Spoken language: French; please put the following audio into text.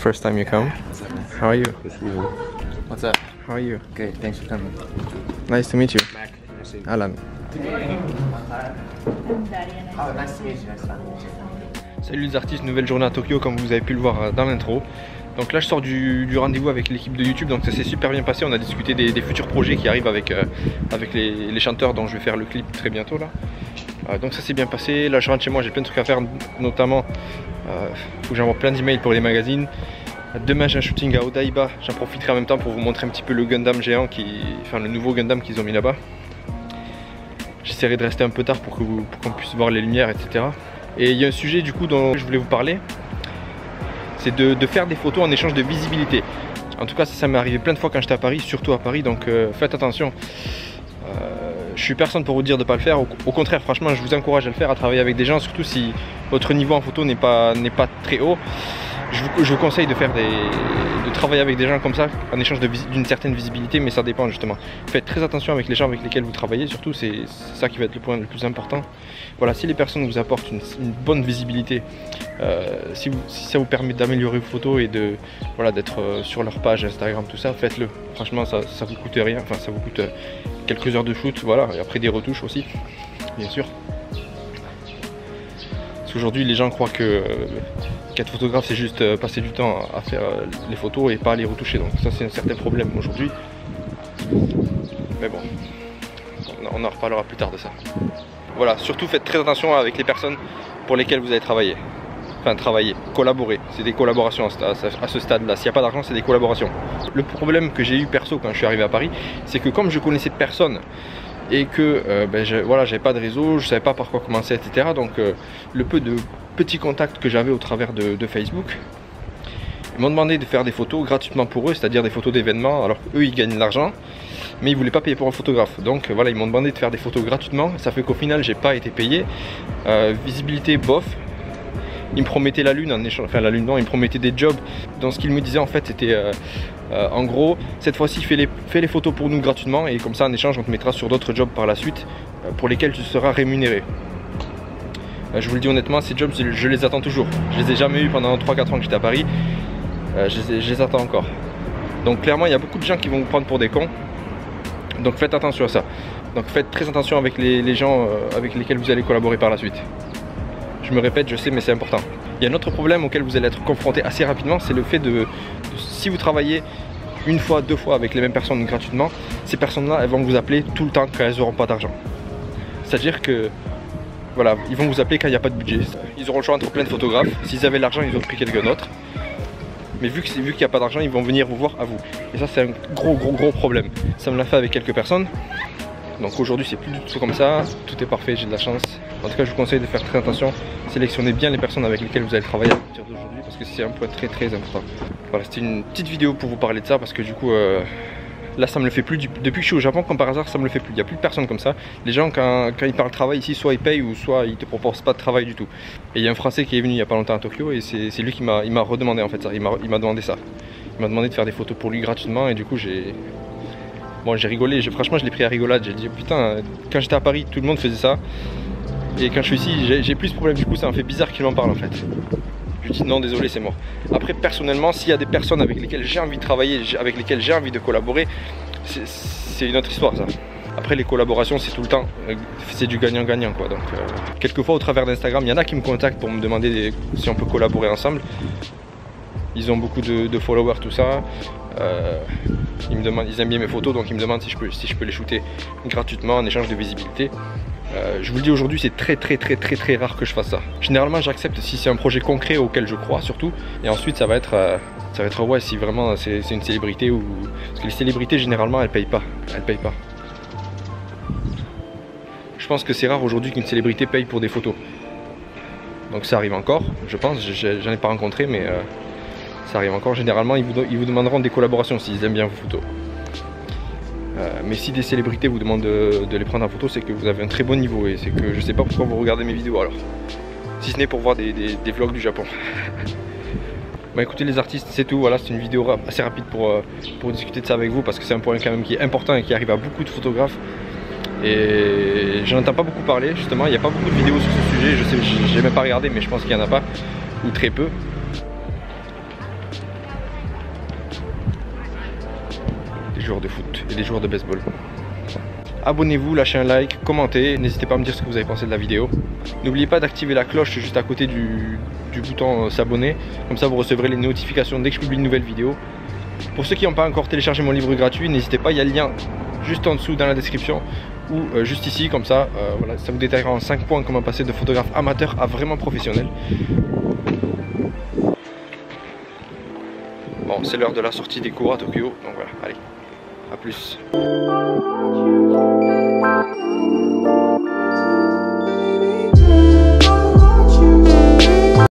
first time you come. How are you? What's up? How are you? Great, thanks for coming. Nice to meet you. Alan. Oh, nice to meet you. Salut les artistes, nouvelle journée à Tokyo comme vous avez pu le voir dans l'intro. Donc là je sors du rendez-vous avec l'équipe de YouTube, donc ça s'est super bien passé. On a discuté des futurs projets qui arrivent avec les chanteurs dont je vais faire le clip très bientôt là. Donc ça s'est bien passé. Là je rentre chez moi, j'ai plein de trucs à faire, notamment faut que j'envoie plein d'emails pour les magazines. Demain j'ai un shooting à Odaiba, j'en profiterai en même temps pour vous montrer un petit peu le Gundam géant, enfin le nouveau Gundam qu'ils ont mis là-bas. J'essaierai de rester un peu tard pour qu'on puisse voir les lumières, etc. Et il y a un sujet du coup dont je voulais vous parler, c'est de faire des photos en échange de visibilité. En tout cas ça m'est arrivé plein de fois quand j'étais à Paris, surtout à Paris, donc faites attention. Je suis personne pour vous dire de ne pas le faire, au contraire franchement je vous encourage à le faire, à travailler avec des gens, surtout si votre niveau en photo n'est pas très haut. Je vous conseille de travailler avec des gens comme ça en échange d'une certaine visibilité, mais ça dépend justement. Faites très attention avec les gens avec lesquels vous travaillez, surtout c'est ça qui va être le point le plus important. Voilà, si les personnes vous apportent une bonne visibilité, si ça vous permet d'améliorer vos photos et d'être sur leur page Instagram, tout ça, faites-le. Franchement ça vous coûte rien, enfin ça vous coûte quelques heures de shoot, voilà, et après des retouches aussi, bien sûr. Parce qu'aujourd'hui les gens croient qu'être photographe c'est juste passer du temps à faire les photos et pas les retoucher, donc ça c'est un certain problème aujourd'hui, mais bon on en reparlera plus tard de ça. Voilà, surtout faites très attention avec les personnes pour lesquelles vous allez travailler, collaborer, c'est des collaborations à ce stade là, s'il n'y a pas d'argent c'est des collaborations. Le problème que j'ai eu perso quand je suis arrivé à Paris, c'est que comme je connaissais personne et que j'avais pas de réseau, je savais pas par quoi commencer, etc. Donc le peu de petits contacts que j'avais au travers de Facebook, ils m'ont demandé de faire des photos gratuitement pour eux, c'est-à-dire des photos d'événements, alors qu'eux ils gagnent de l'argent, mais ils voulaient pas payer pour un photographe. Donc voilà, ils m'ont demandé de faire des photos gratuitement, ça fait qu'au final j'ai pas été payé. Visibilité bof. Ils me promettaient la lune en échange, enfin la lune non, ils me promettaient des jobs. Dans ce qu'ils me disaient en fait c'était en gros, cette fois-ci fais les photos pour nous gratuitement et comme ça en échange on te mettra sur d'autres jobs par la suite pour lesquels tu seras rémunéré. Je vous le dis honnêtement, ces jobs je les attends toujours. Je les ai jamais eu pendant 3-4 ans que j'étais à Paris, je les attends encore. Donc clairement il y a beaucoup de gens qui vont vous prendre pour des cons, donc faites attention à ça. Donc faites très attention avec les gens avec lesquels vous allez collaborer par la suite. Je me répète, je sais, mais c'est important. Il y a un autre problème auquel vous allez être confronté assez rapidement, c'est le fait si vous travaillez une fois, 2 fois avec les mêmes personnes gratuitement, ces personnes-là, elles vont vous appeler tout le temps quand elles n'auront pas d'argent. C'est-à-dire que, voilà, ils vont vous appeler quand il n'y a pas de budget. Ils auront le choix entre plein de photographes. S'ils avaient l'argent, ils auraient pris quelqu'un d'autre. Mais vu qu'il n'y a pas d'argent, ils vont venir vous voir à vous. Et ça, c'est un gros problème. Ça me l'a fait avec quelques personnes. Donc aujourd'hui c'est plus du tout comme ça, tout est parfait, j'ai de la chance. En tout cas je vous conseille de faire très attention, sélectionnez bien les personnes avec lesquelles vous allez travailler à partir d'aujourd'hui parce que c'est un point très important. Voilà, c'était une petite vidéo pour vous parler de ça parce que du coup là ça me le fait plus, depuis que je suis au Japon comme par hasard ça me le fait plus, il n'y a plus de personnes comme ça. Les gens quand ils parlent travail ici, soit ils payent ou soit ils te proposent pas de travail du tout. Et il y a un Français qui est venu il n'y a pas longtemps à Tokyo et c'est lui qui m'a redemandé en fait ça, il m'a demandé ça. Il m'a demandé de faire des photos pour lui gratuitement et du coup j'ai rigolé, franchement je l'ai pris à rigolade, j'ai dit putain, quand j'étais à Paris tout le monde faisait ça et quand je suis ici j'ai plus de problème, du coup ça me fait bizarre qu'il m'en parle en fait. Je lui dis non désolé c'est mort. Après personnellement s'il y a des personnes avec lesquelles j'ai envie de travailler, avec lesquelles j'ai envie de collaborer, c'est une autre histoire ça. Après les collaborations c'est tout le temps, c'est du gagnant-gagnant quoi. Donc quelquefois au travers d'Instagram il y en a qui me contactent pour me demander si on peut collaborer ensemble. Ils ont beaucoup de followers, tout ça. Ils aiment bien mes photos, donc ils me demandent si je peux les shooter gratuitement en échange de visibilité. Je vous le dis aujourd'hui, c'est très rare que je fasse ça. Généralement, j'accepte si c'est un projet concret auquel je crois surtout. Et ensuite, ça va être ouais, si vraiment c'est une célébrité ou parce que les célébrités généralement elles payent pas. Je pense que c'est rare aujourd'hui qu'une célébrité paye pour des photos. Donc ça arrive encore, je pense. J'en ai pas rencontré, mais ça arrive encore. Généralement ils vous demanderont des collaborations s'ils aiment bien vos photos. Mais si des célébrités vous demandent de les prendre en photo, c'est que vous avez un très bon niveau et c'est que je sais pas pourquoi vous regardez mes vidéos alors. Si ce n'est pour voir des vlogs du Japon. Bah écoutez les artistes, c'est tout, voilà, c'est une vidéo assez rapide pour discuter de ça avec vous parce que c'est un point quand même qui est important et qui arrive à beaucoup de photographes. Et j'en entends pas beaucoup parler justement, il n'y a pas beaucoup de vidéos sur ce sujet, je sais, j'ai même pas regardé mais je pense qu'il n'y en a pas, ou très peu. des joueurs de foot et des joueurs de baseball. Abonnez-vous, lâchez un like, commentez, n'hésitez pas à me dire ce que vous avez pensé de la vidéo. N'oubliez pas d'activer la cloche juste à côté du bouton s'abonner, comme ça vous recevrez les notifications dès que je publie une nouvelle vidéo. Pour ceux qui n'ont pas encore téléchargé mon livre gratuit, n'hésitez pas, il y a le lien juste en dessous dans la description ou juste ici, comme ça, voilà, ça vous détaillera en 5 points comment passer de photographe amateur à vraiment professionnel. Bon, c'est l'heure de la sortie des cours à Tokyo, donc voilà, allez, à plus.